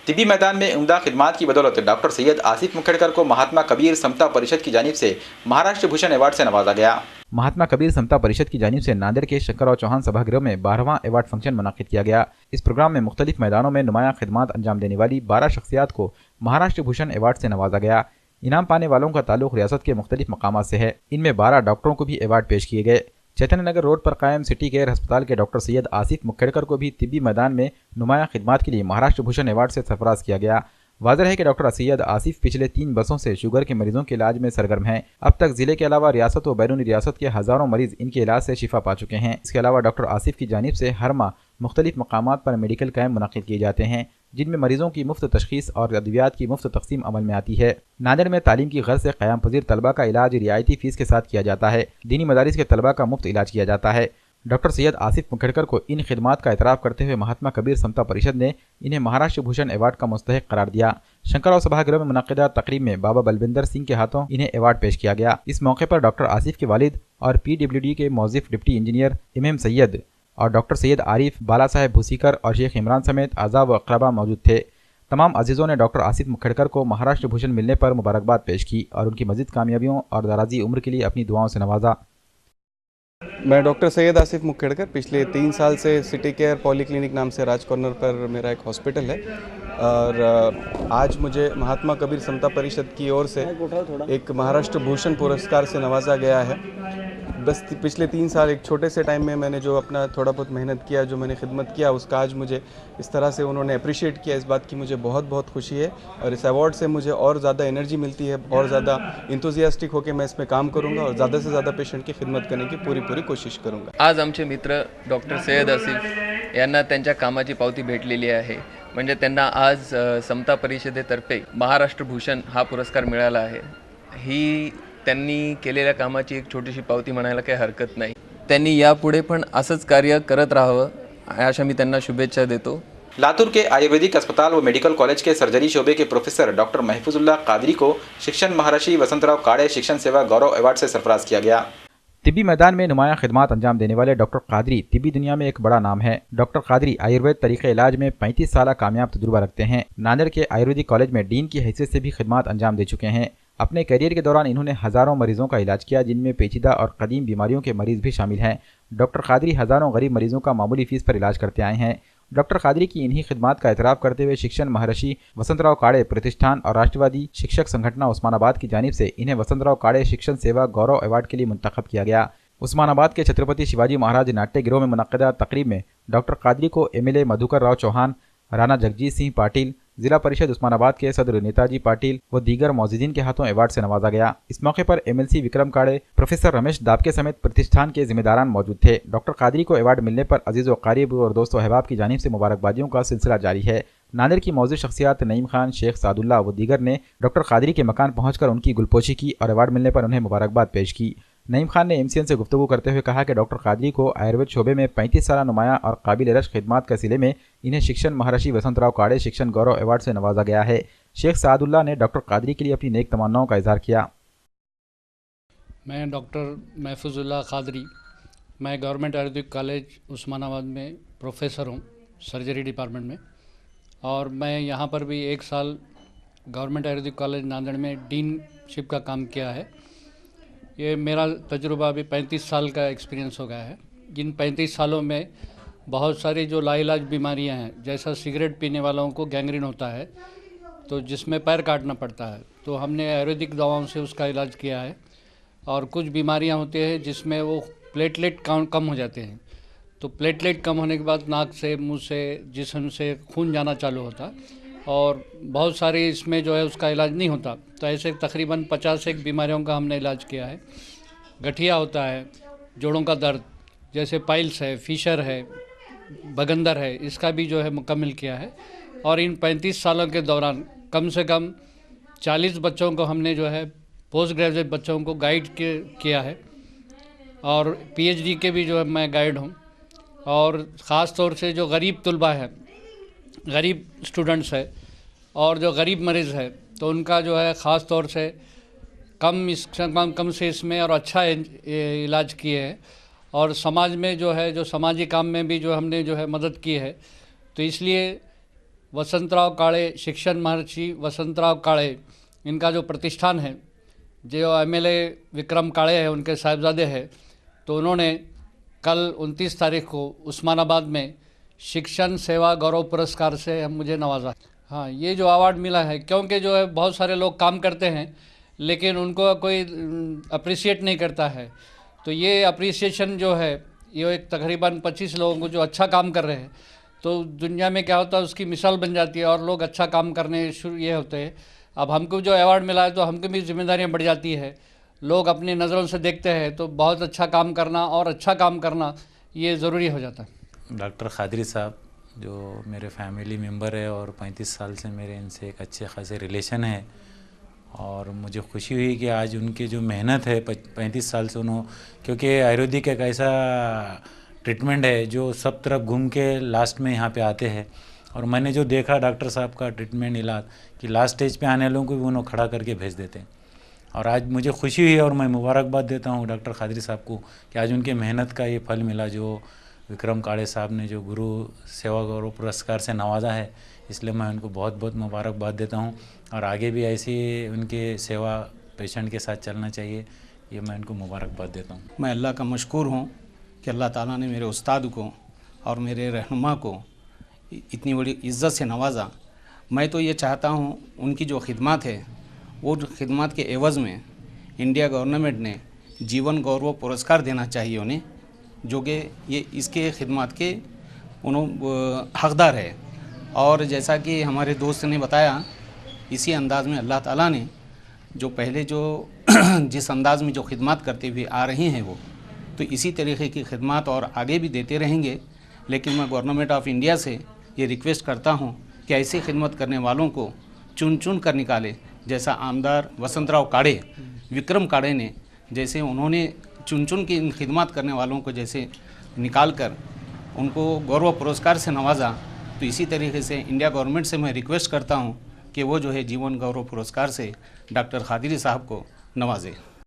तिब्बी मैदान में उम्दा खिदमात की बदौलत डॉक्टर सैयद आसिफ मुखेड़कर को महात्मा कबीर समता परिषद की जानिब से महाराष्ट्र भूषण अवार्ड से नवाजा गया। महात्मा कबीर समता परिषद की जानिब से नांदेड़ के शंकरराव चौहान सभागृह में 12वां अवार्ड फंक्शन मुनक्किद किया गया। इस प्रोग्राम में मुख्तलिफ मैदानों में नुमायां खिदमात अंजाम देने वाली 12 शख्सियात को महाराष्ट्र भूषण अवार्ड से नवाजा गया। इनाम पाने वालों का ताल्लुक रियासत के मुख्तलिफ मकामात से है। इनमें 12 डॉक्टरों को भी अवार्ड पेश किए गए। चैतन्य नगर रोड पर कायम सिटी केयर अस्पताल के डॉक्टर सैयद आसिफ मुखेड़कर को भी तिब्बी मैदान में नुमायां खिदमात के लिए महाराष्ट्र भूषण अवार्ड से सरफराज किया गया। वाज़ेह है कि डॉक्टर सैयद आसिफ पिछले 3 बरसों से शुगर के मरीजों के इलाज में सरगर्म हैं। अब तक जिले के अलावा रियासत व बैरूनी रियासत के हज़ारों मरीज इनके इलाज से शिफा पा चुके हैं। इसके अलावा डॉक्टर आसिफ की जानिब से हर माह मुख्तलिफ मकामात पर मेडिकल कैंप मुनक्किद किए जाते हैं, जिनमें मरीजों की मुफ्त तशखीस और अद्वियात की मुफ्त तकसीम अमल में आती है। नांदेड़ में तालीम की गर्ज से क़याम पज़ीर तलबा का इलाज रियायती फीस के साथ किया जाता है। दीनी मदारिस के तलबा का मुफ्त इलाज किया जाता है। डॉक्टर सैयद आसिफ मुखेड़कर को इन खिदमात का एतराफ़ करते हुए महात्मा कबीर समता परिषद ने इन्हें महाराष्ट्र भूषण अवार्ड का मुस्तहिक करार दिया। शंकरराव सभागृह में मुनक्किदा तकरीब में बाबा बलविंदर सिंह के हाथों इन्हें अवार्ड पेश किया गया। इस मौके पर डॉक्टर आसिफ के वालिद और PWD के मौजिफ डिप्टी इंजीनियर MM सैयद और डॉक्टर सैयद आरिफ, बाला साहेब भूसीकर और शेख इमरान समेत आज़ा व अक़रबा मौजूद थे। तमाम अजीज़ों ने डॉक्टर आसिफ मुखेड़कर को महाराष्ट्र भूषण मिलने पर मुबारकबाद पेश की और उनकी मज़ीद कामयाबियों और दराजी उम्र के लिए अपनी दुआओं से नवाजा। मैं डॉक्टर सैयद आसिफ मुखेड़कर पिछले 3 साल से सिटी केयर पॉलीक्लिनिक नाम से राज कॉर्नर पर मेरा एक हॉस्पिटल है और आज मुझे महात्मा कबीर समता परिषद की ओर से एक महाराष्ट्र भूषण पुरस्कार से नवाजा गया है। बस पिछले 3 साल एक छोटे से टाइम में मैंने जो अपना थोड़ा बहुत मेहनत किया, जो मैंने खिदमत किया, उसका आज मुझे इस तरह से उन्होंने अप्रिशिएट किया। इस बात की मुझे बहुत बहुत खुशी है और इस अवार्ड से मुझे और ज़्यादा एनर्जी मिलती है, और ज़्यादा इंथुजियास्टिक होकर मैं इसमें काम करूँगा और ज़्यादा से ज़्यादा पेशेंट की खिदमत करने की पूरी कोशिश करूँगा। आज आमचे मित्र डॉक्टर सैयद आसिफ यांना त्यांच्या कामाची पावती भेटलेली आहे। म्हणजे त्यांना आज समता परिषदेतर्फे महाराष्ट्र भूषण हा पुरस्कार मिळाला आहे। ही त्यांनी केलेल्या कामाची एक छोटीशी पावती म्हणायला काही हरकत नाही। त्यांनी यापुढे पण असंच कार्य करत राहावं अशा मी त्यांना शुभेच्छा देतो। लातूर के आयुर्वेदिक अस्पताल व मेडिकल कॉलेज के सर्जरी शोबे के प्रोफेसर डॉक्टर महफूजुल्लाह कादरी को शिक्षण महर्षि वसंतराव काड़े शिक्षण सेवा गौरव अवार्ड से सरफराज किया गया। तिब्बी मैदान में नुमायां खिदमात अंजाम देने वाले डॉक्टर कादरी तिब्बी दुनिया में एक बड़ा नाम है। डॉक्टर कादरी आयुर्वेद तरीके इलाज में 35 साल कामयाब तजुर्बा रखते हैं। नांदेड़ के आयुर्वेदिक कॉलेज में डीन की हैसियत से भी खिदमात अंजाम दे चुके हैं। अपने करियर के दौरान इन्होंने हज़ारों मरीजों का इलाज किया, जिनमें पेचीदा और कदीम बीमारियों के मरीज भी शामिल हैं। डॉक्टर कादरी हज़ारों गरीब मरीजों का मामूली फीस पर इलाज करते आए हैं। डॉक्टर कादरी की इन्हीं खिदमात का एतराफ़ करते हुए शिक्षण महर्षि वसंतराव काड़े प्रतिष्ठान और राष्ट्रवादी शिक्षक संगठन उस्मानाबाद की जानिब से इन्हें वसंतराव काड़े शिक्षण सेवा गौरव अवार्ड के लिए मुंतखब किया गया। उस्मानाबाद के छत्रपति शिवाजी महाराज नाट्य गृह में मुनक्किदा तकरीब में डॉक्टर कादरी को MLA मधुकर राव चौहान, राणा जगजीत सिंह पाटिल, जिला परिषद उस्मानाबाद के सदर नेताजी पाटिल व दीगर मौजूदीन के हाथों अवार्ड से नवाजा गया। इस मौके पर MLC विक्रम काड़े, प्रोफेसर रमेश दाबके समेत प्रतिष्ठान के जिम्मेदारान मौजूद थे। डॉक्टर कादरी को अवार्ड मिलने पर अजीज़ व क़रीब और दोस्तों अहबाब की जानिब से मुबारकबादियों का सिलसिला जारी है। नांदेड़ की मौजूद शख्सियात नईम खान, शेख सादुल्ला व दीगर ने डॉक्टर कादरी के मकान पहुँचकर उनकी गुलपोशी की और अवार्ड मिलने पर उन्हें मुबारकबाद पेश की। नईम खान ने MCN से गुफ्तगू करते हुए कहा कि डॉक्टर कादरी को आयुर्वेद शोबे में 35 साल नुमायां और काबिल रश खिदमात के सिले में इन्हें शिक्षण महर्षि वसंतराव काड़े शिक्षण गौरव अवार्ड से नवाजा गया है। शेख सादुल्ला ने डॉक्टर कादरी के लिए अपनी नेक तमन्नाओं का इजहार किया। मैं डॉक्टर महफूजुल्लाह कादरी, मैं गवर्नमेंट आयुर्वेदिक कॉलेज उस्मानाबाद में प्रोफेसर हूँ सर्जरी डिपार्टमेंट में, और मैं यहाँ पर भी 1 साल गवर्नमेंट आयुर्वेदिक कॉलेज नांदेड़ में डीनशिप का काम किया है। ये मेरा तजुर्बा अभी 35 साल का एक्सपीरियंस हो गया है। जिन 35 सालों में बहुत सारी जो लाइलाज बीमारियां हैं, जैसा सिगरेट पीने वालों को गैंग्रीन होता है तो जिसमें पैर काटना पड़ता है, तो हमने आयुर्वेदिक दवाओं से उसका इलाज किया है। और कुछ बीमारियां होती हैं जिसमें वो प्लेटलेट काउंट कम हो जाते हैं, तो प्लेटलेट कम होने के बाद नाक से, मुंह से, जिस्म से खून जाना चालू होता है और बहुत सारी इसमें जो है उसका इलाज नहीं होता। तो ऐसे तकरीबन 51 बीमारियों का हमने इलाज किया है। गठिया होता है, जोड़ों का दर्द जैसे पाइल्स है, फिशर है, बगंदर है, इसका भी जो है मुकम्मल किया है। और इन 35 सालों के दौरान कम से कम 40 बच्चों को हमने जो है पोस्ट ग्रेजुएट बच्चों को गाइड किया है, और PhD के भी जो है मैं गाइड हूँ। और ख़ास तौर से जो गरीब तलबा है, गरीब स्टूडेंट्स है और जो गरीब मरीज़ है, तो उनका जो है ख़ास तौर से कम से इसमें और अच्छा इलाज किए हैं। और समाज में जो है जो समाजी काम में भी जो हमने जो है मदद की है, तो इसलिए वसंतराव काळे शिक्षण महर्षि वसंतराव काळे इनका जो प्रतिष्ठान है, जो एमएलए विक्रम काळे है उनके साहिबजादे हैं, तो उन्होंने कल 29 तारीख को उस्मानाबाद में शिक्षण सेवा गौरव पुरस्कार से मुझे नवाजा। हाँ, ये जो अवार्ड मिला है, क्योंकि जो है बहुत सारे लोग काम करते हैं लेकिन उनको कोई अप्रिशिएट नहीं करता है, तो ये अप्रिसिएशन जो है ये एक तकरीबन 25 लोगों को जो अच्छा काम कर रहे हैं, तो दुनिया में क्या होता है उसकी मिसाल बन जाती है और लोग अच्छा काम करने शुरू ये होते हैं। अब हमको जो अवार्ड मिला है तो हमको भी जिम्मेदारियां बढ़ जाती है, लोग अपनी नज़रों से देखते हैं तो बहुत अच्छा काम करना और अच्छा काम करना ये ज़रूरी हो जाता है। डॉक्टर खादरी साहब जो मेरे फैमिली मेम्बर है और 35 साल से मेरे इनसे एक अच्छे खासे रिलेशन है, और मुझे खुशी हुई कि आज उनकी जो मेहनत है 35 साल से उन्होंने, क्योंकि आयुर्वेदिक एक ऐसा ट्रीटमेंट है जो सब तरफ घूम के लास्ट में यहाँ पे आते हैं, और मैंने जो देखा डॉक्टर साहब का ट्रीटमेंट इलाज कि लास्ट स्टेज पे आने वालों को भी उन्होंने खड़ा करके भेज देते हैं, और आज मुझे खुशी हुई और मैं मुबारकबाद देता हूँ डॉक्टर खादरी साहब को कि आज उनके मेहनत का ये फल मिला, जो विक्रम काळे साहब ने जो गुरु सेवा गौरव पुरस्कार से नवाजा है, इसलिए मैं उनको बहुत बहुत मुबारकबाद देता हूँ, और आगे भी ऐसी उनके सेवा पेशेंट के साथ चलना चाहिए, ये मैं उनको मुबारकबाद देता हूँ। मैं अल्लाह का मशकूर हूँ कि अल्लाह ताला ने मेरे उस्ताद को और मेरे रहनुमा को इतनी बड़ी इज़्ज़त से नवाजा। मैं तो ये चाहता हूँ उनकी जो खिदमत है वो खिदमत के एवज़ में इंडिया गवर्नमेंट ने जीवन गौरव पुरस्कार देना चाहिए उन्हें, जो कि ये इसके खिदमत के हकदार है। और जैसा कि हमारे दोस्त ने बताया, इसी अंदाज़ में अल्लाह ताला ने जो पहले जो जिस अंदाज़ में जो खिदमत करते हुए आ रही हैं वो, तो इसी तरीके की खिदमत और आगे भी देते रहेंगे। लेकिन मैं गवर्नमेंट ऑफ इंडिया से ये रिक्वेस्ट करता हूँ कि ऐसी खिदमत करने वालों को चुन चुन कर निकाले, जैसा आमदार वसंतराव काळे विक्रम काळे ने, जैसे उन्होंने चुन चुन की इन खिदमत करने वालों को जैसे निकाल कर उनको गौरव पुरस्कार से नवाजा, तो इसी तरीके से इंडिया गवर्नमेंट से मैं रिक्वेस्ट करता हूँ कि वो जो है जीवन गौरव पुरस्कार से डॉक्टर खादरी साहब को नवाजे।